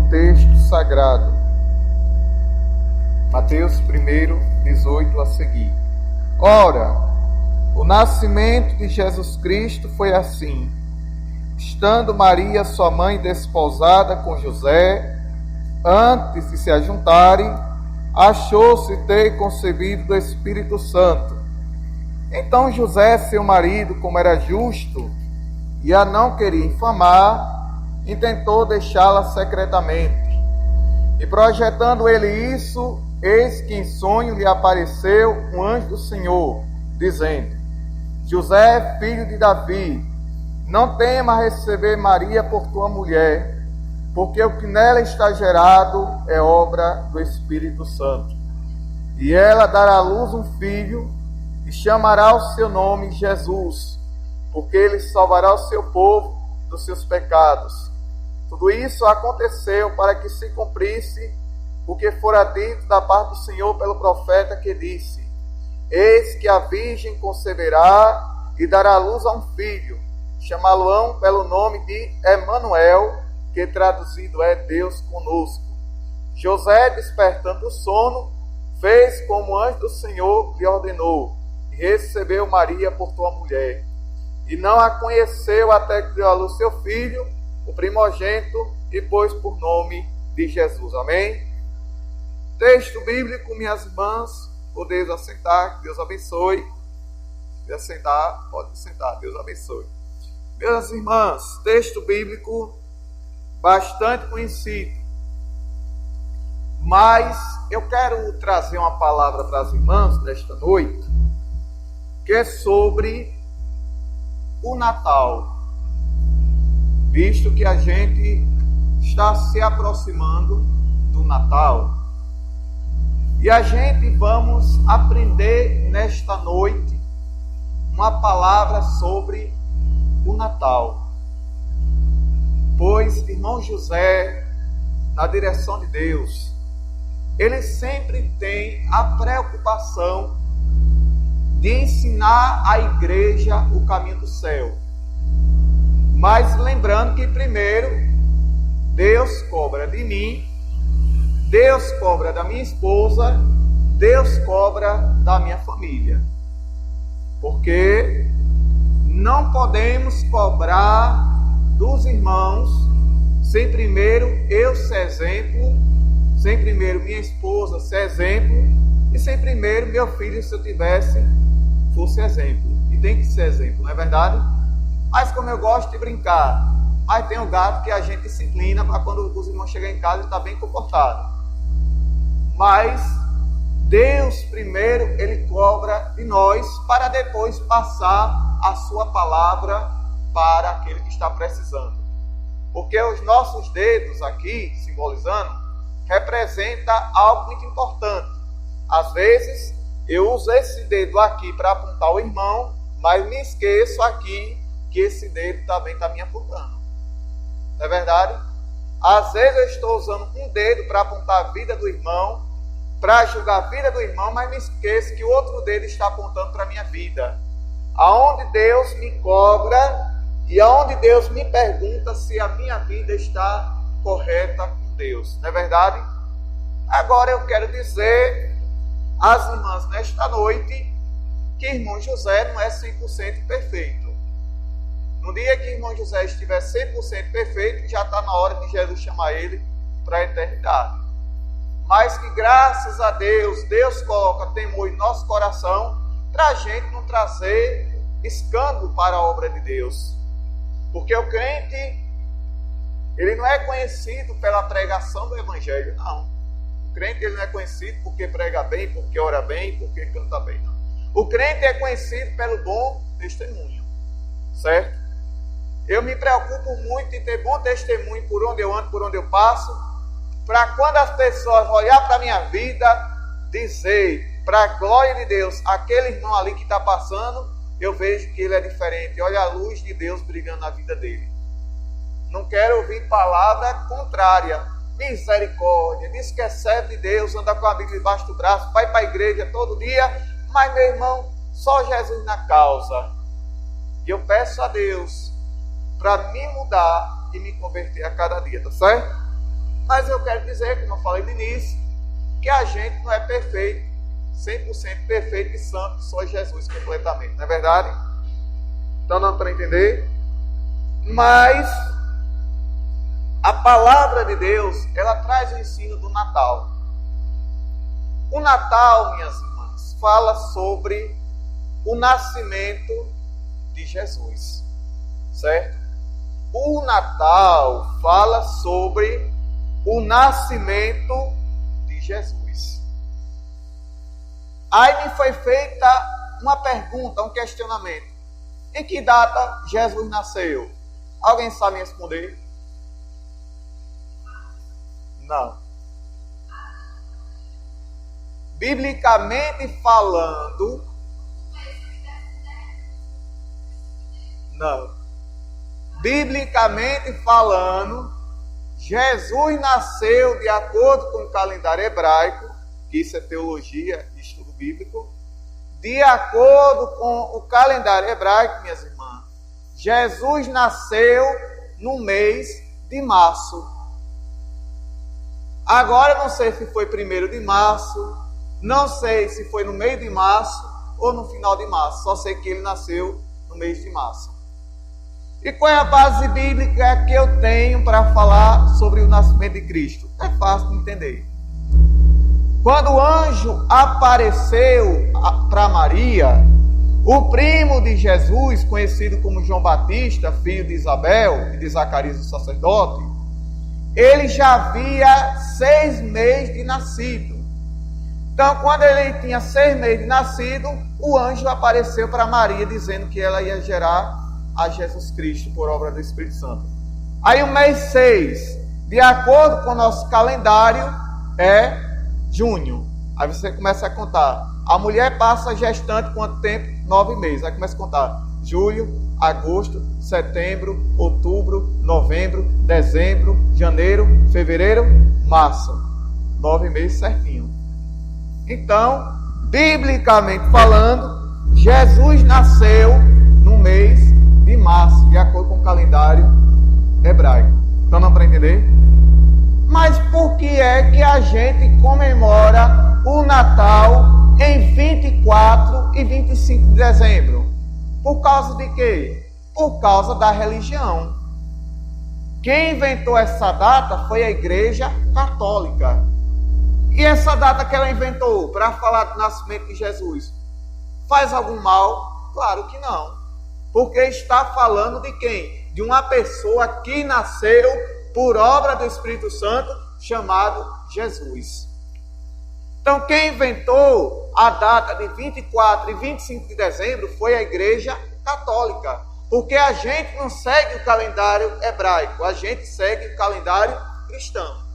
texto sagrado. Mateus 1, 18 a seguir. Ora, o nascimento de Jesus Cristo foi assim. Estando Maria, sua mãe, desposada com José, antes de se ajuntarem, achou-se ter concebido do Espírito Santo. Então José, seu marido, como era justo e a não queria infamar, intentou deixá-la secretamente. E projetando ele isso, eis que em sonho lhe apareceu um anjo do Senhor, dizendo: José, filho de Davi, não tema receber Maria por tua mulher, porque o que nela está gerado é obra do Espírito Santo. E ela dará à luz um filho, e chamará o seu nome Jesus, porque ele salvará o seu povo dos seus pecados. Tudo isso aconteceu para que se cumprisse o que fora dito da parte do Senhor pelo profeta, que disse: Eis que a virgem conceberá e dará à luz a um filho, chamá-lo-ão pelo nome de Emanuel, que traduzido é Deus conosco. José, despertando do sono, fez como o anjo do Senhor lhe ordenou, e recebeu Maria por tua mulher. E não a conheceu até que deu à luz seu filho, o primogênito, e pôs por nome de Jesus. Amém? Texto bíblico, minhas irmãs, podeis assentar, que Deus abençoe. Quer sentar? Pode sentar, Deus abençoe. Minhas irmãs, texto bíblico bastante conhecido, mas eu quero trazer uma palavra para as irmãs nesta noite, que é sobre o Natal, visto que a gente está se aproximando do Natal. E a gente vamos aprender nesta noite uma palavra sobre o Natal. Pois irmão José, na direção de Deus, ele sempre tem a preocupação de ensinar à igreja o caminho do céu. Mas lembrando que primeiro, Deus cobra de mim, Deus cobra da minha esposa, Deus cobra da minha família. Porque não podemos cobrar dos irmãos sem primeiro eu ser exemplo, sem primeiro minha esposa ser exemplo, e sem primeiro meu filho, se eu tivesse, fosse exemplo. E tem que ser exemplo, não é verdade? Mas como eu gosto de brincar, mas tem um gato que a gente disciplina para quando os irmãos chegarem em casa ele está bem comportado. Mas Deus primeiro, ele cobra de nós para depois passar a sua palavra para aquele que está precisando. Porque os nossos dedos aqui, simbolizando, representa algo muito importante. Às vezes, eu uso esse dedo aqui para apontar o irmão, mas me esqueço aqui que esse dedo também está me apontando. Não é verdade? Às vezes eu estou usando um dedo para apontar a vida do irmão, para julgar a vida do irmão, mas me esqueço que o outro dedo está apontando para a minha vida. Aonde Deus me cobra e aonde Deus me pergunta se a minha vida está correta com Deus. Não é verdade? Agora eu quero dizer às irmãs nesta noite que irmão José não é 100% perfeito. No dia que irmão José estiver 100% perfeito, já está na hora de Jesus chamar ele para a eternidade. Mas que graças a Deus, Deus coloca temor em nosso coração para a gente não trazer escândalo para a obra de Deus. Porque o crente, ele não é conhecido pela pregação do Evangelho, não. O crente ele não é conhecido porque prega bem, porque ora bem, porque canta bem, não. O crente é conhecido pelo bom testemunho, certo? Eu me preocupo muito em ter bom testemunho por onde eu ando, por onde eu passo, para quando as pessoas olhar para a minha vida, dizer, para a glória de Deus, aquele irmão ali que está passando, eu vejo que ele é diferente. Olha a luz de Deus brilhando na vida dele. Não quero ouvir palavra contrária. Misericórdia, diz que é servo de Deus, anda com a Bíblia debaixo do braço, vai para a igreja todo dia, mas meu irmão, só Jesus na causa. E eu peço a Deus para me mudar e me converter a cada dia, tá certo? Mas eu quero dizer, como eu falei no início, que a gente não é perfeito, 100% perfeito e santo, só Jesus completamente, não é verdade? Então não para entender. Mas a palavra de Deus, ela traz o ensino do Natal. O Natal, minhas irmãs, fala sobre o nascimento de Jesus, certo? O Natal fala sobre o nascimento de Jesus. Aí me foi feita uma pergunta, um questionamento. Em que data Jesus nasceu? Alguém sabe responder? Não. Biblicamente falando, não. Biblicamente falando, Jesus nasceu de acordo com o calendário hebraico, que isso é teologia, estudo bíblico. De acordo com o calendário hebraico, minhas irmãs, Jesus nasceu no mês de março. Agora não sei se foi 1º de março, não sei se foi no meio de março ou no final de março, só sei que ele nasceu no mês de março. E qual é a base bíblica que eu tenho para falar sobre o nascimento de Cristo? É fácil de entender. Quando o anjo apareceu para Maria, o primo de Jesus, conhecido como João Batista, filho de Isabel e de Zacarias o sacerdote, ele já havia 6 meses de nascido. Então, quando ele tinha 6 meses de nascido, o anjo apareceu para Maria, dizendo que ela ia gerar a Jesus Cristo por obra do Espírito Santo. Aí o mês 6, de acordo com o nosso calendário, é junho. Aí você começa a contar. A mulher passa gestante quanto tempo? 9 meses. Aí começa a contar. Julho, agosto, setembro, outubro, novembro, dezembro, janeiro, fevereiro, março. 9 meses certinho. Então, biblicamente falando, Jesus nasceu no mês de março, de acordo com o calendário hebraico. Então não para entender? Mas por que é que a gente comemora o Natal em 24 e 25 de dezembro? Por causa de quê? Por causa da religião. Quem inventou essa data foi a Igreja Católica. E essa data que ela inventou para falar do nascimento de Jesus, faz algum mal? Claro que não. Porque está falando de quem? De uma pessoa que nasceu por obra do Espírito Santo, chamado Jesus. Então, quem inventou a data de 24 e 25 de dezembro foi a Igreja Católica. Porque a gente não segue o calendário hebraico, a gente segue o calendário cristão.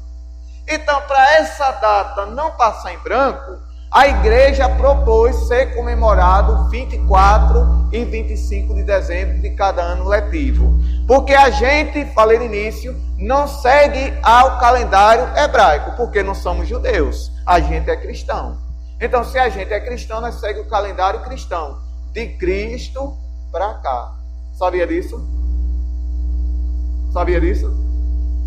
Então, para essa data não passar em branco, a igreja propôs ser comemorado 24 e 25 de dezembro de cada ano letivo. Porque a gente, falei no início, não segue ao calendário hebraico, porque não somos judeus, a gente é cristão. Então, se a gente é cristão, nós seguimos o calendário cristão, de Cristo para cá. Sabia disso? Sabia disso?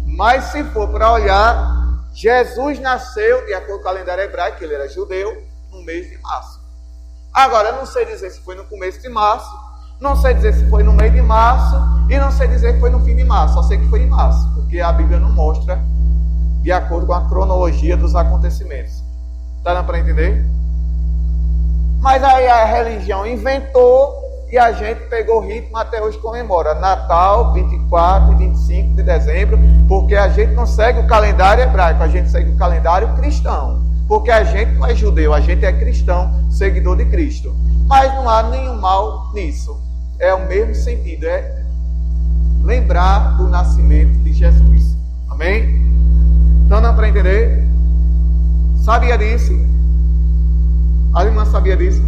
Mas se for para olhar, Jesus nasceu, de acordo com o calendário hebraico, ele era judeu, no mês de março. Agora, eu não sei dizer se foi no começo de março, não sei dizer se foi no meio de março, e não sei dizer se foi no fim de março, só sei que foi em março, porque a Bíblia não mostra de acordo com a cronologia dos acontecimentos. Está dando para entender? Mas aí a religião inventou e a gente pegou o ritmo, até hoje comemora Natal, 24 e 25 de dezembro, porque a gente não segue o calendário hebraico, a gente segue o calendário cristão. Porque a gente não é judeu, a gente é cristão, seguidor de Cristo. Mas não há nenhum mal nisso. É o mesmo sentido, é lembrar do nascimento de Jesus. Amém? Então dá para entender? Sabia disso? A irmã sabia disso?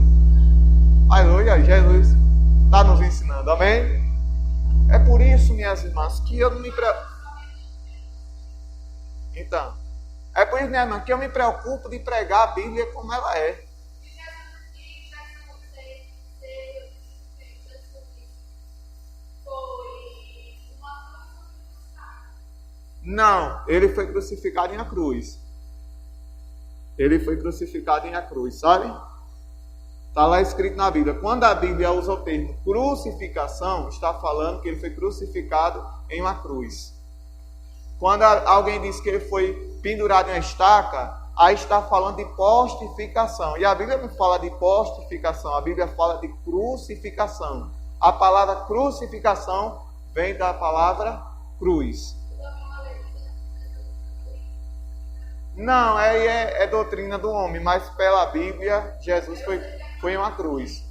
Aleluia, Jesus está nos ensinando, amém? É por isso, minhas irmãs, que eu não me preocupo. Então, é por isso, minha irmã, que eu me preocupo de pregar a Bíblia como ela é. Não, ele foi crucificado em uma cruz. Ele foi crucificado em uma cruz, sabe? Está lá escrito na Bíblia. Quando a Bíblia usa o termo crucificação, está falando que ele foi crucificado em uma cruz. Quando alguém diz que ele foi pendurado em uma estaca, aí está falando de postificação. E a Bíblia não fala de postificação, a Bíblia fala de crucificação. A palavra crucificação vem da palavra cruz. Não, é doutrina do homem, mas pela Bíblia, Jesus foi em uma cruz.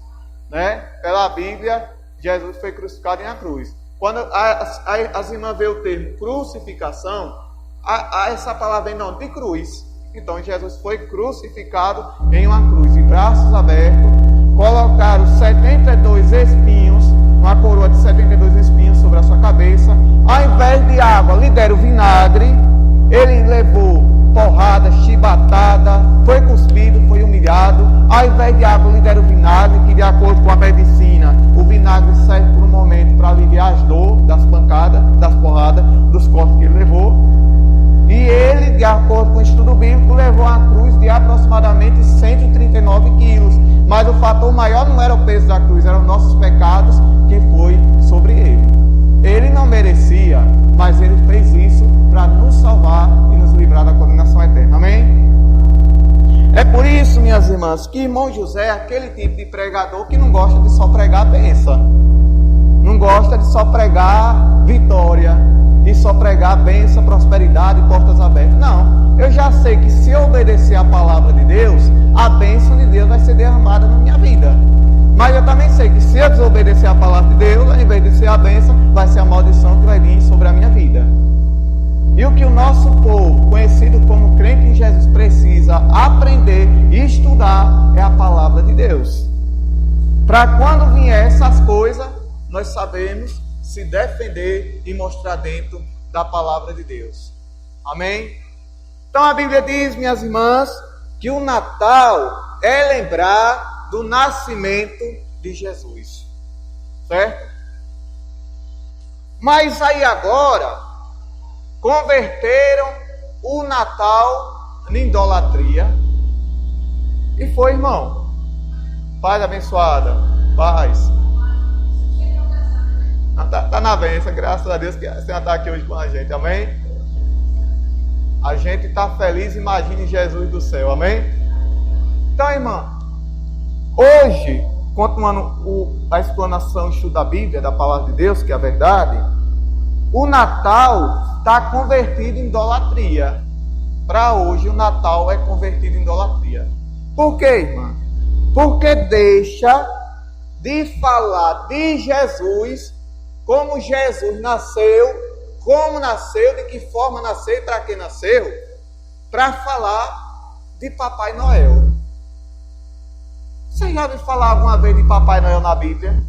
Né? Pela Bíblia, Jesus foi crucificado em uma cruz. Quando as irmãs veem o termo crucificação, essa palavra vem não, de cruz. Então Jesus foi crucificado em uma cruz, de braços abertos. Colocaram 72 espinhos, uma coroa de 72 espinhos sobre a sua cabeça. Ao invés de água, lhe deram vinagre. Ele levou porrada, chibatada, foi cuspido, foi humilhado. Ao invés de água, lhe deram vinagre, que de acordo com a medicina, o vinagre serve por um momento para aliviar as dores das pancadas, das porradas, dos cortes que ele levou. E ele, de acordo com o estudo bíblico, levou uma cruz de aproximadamente 139 quilos. Mas o fator maior não era o peso da cruz, eram os nossos pecados que foi sobre ele. Ele não merecia, mas ele fez isso para nos salvar e nos livrar da condenação eterna. Amém? É por isso, minhas irmãs, que irmão José é aquele tipo de pregador que não gosta de só pregar bênção. Não gosta de só pregar vitória, de só pregar bênção, prosperidade e portas abertas. Não, eu já sei que se eu obedecer a palavra de Deus, a bênção de Deus vai ser derramada na minha vida. Mas eu também sei que se eu desobedecer a palavra de Deus, ao invés de ser a bênção, vai ser a maldição que vai vir sobre a minha vida. E o que o nosso povo, conhecido como crente em Jesus, precisa aprender e estudar é a palavra de Deus. Para quando vier essas coisas, nós sabemos se defender e mostrar dentro da palavra de Deus. Amém? Então a Bíblia diz, minhas irmãs, que o Natal é lembrar do nascimento de Jesus. Certo? Mas aí agora, converteram o Natal em idolatria. E foi, irmão. Paz abençoada. Paz. Está na bênção, graças a Deus que a senhora está aqui hoje com a gente, amém? A gente está feliz, imagine Jesus do céu, amém? Então, irmão, hoje, continuando a explanação e estudo da Bíblia, da palavra de Deus, que é a verdade, o Natal está convertido em idolatria. Para hoje, o Natal é convertido em idolatria. Por quê, irmã? Porque deixa de falar de Jesus, como Jesus nasceu, como nasceu, de que forma nasceu e para que nasceu, para falar de Papai Noel. Você já ouviu falar alguma vez de Papai Noel na Bíblia?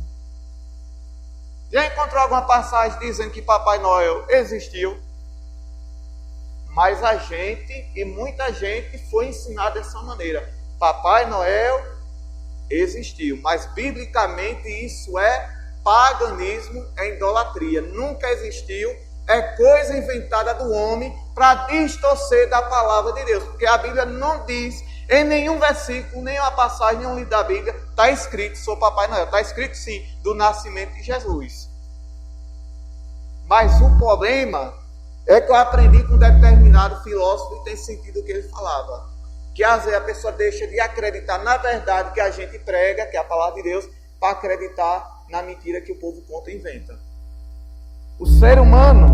Já encontrou alguma passagem dizendo que Papai Noel existiu? Mas a gente, e muita gente, foi ensinada dessa maneira. Papai Noel existiu, mas biblicamente isso é paganismo, é idolatria. Nunca existiu, é coisa inventada do homem para distorcer da palavra de Deus. Porque a Bíblia não diz, em nenhum versículo, nenhuma passagem, nenhum livro da Bíblia, está escrito sobre Papai Noel. Está escrito sim, do nascimento de Jesus. Mas o problema é que eu aprendi com um determinado filósofo e tem sentido o que ele falava. Que às vezes a pessoa deixa de acreditar na verdade que a gente prega, que é a palavra de Deus, para acreditar na mentira que o povo conta e inventa. O ser humano,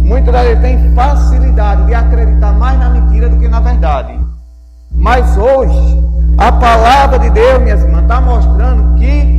muitas vezes, tem facilidade de acreditar mais na mentira do que na verdade. Mas hoje, a palavra de Deus, minhas irmãs, está mostrando que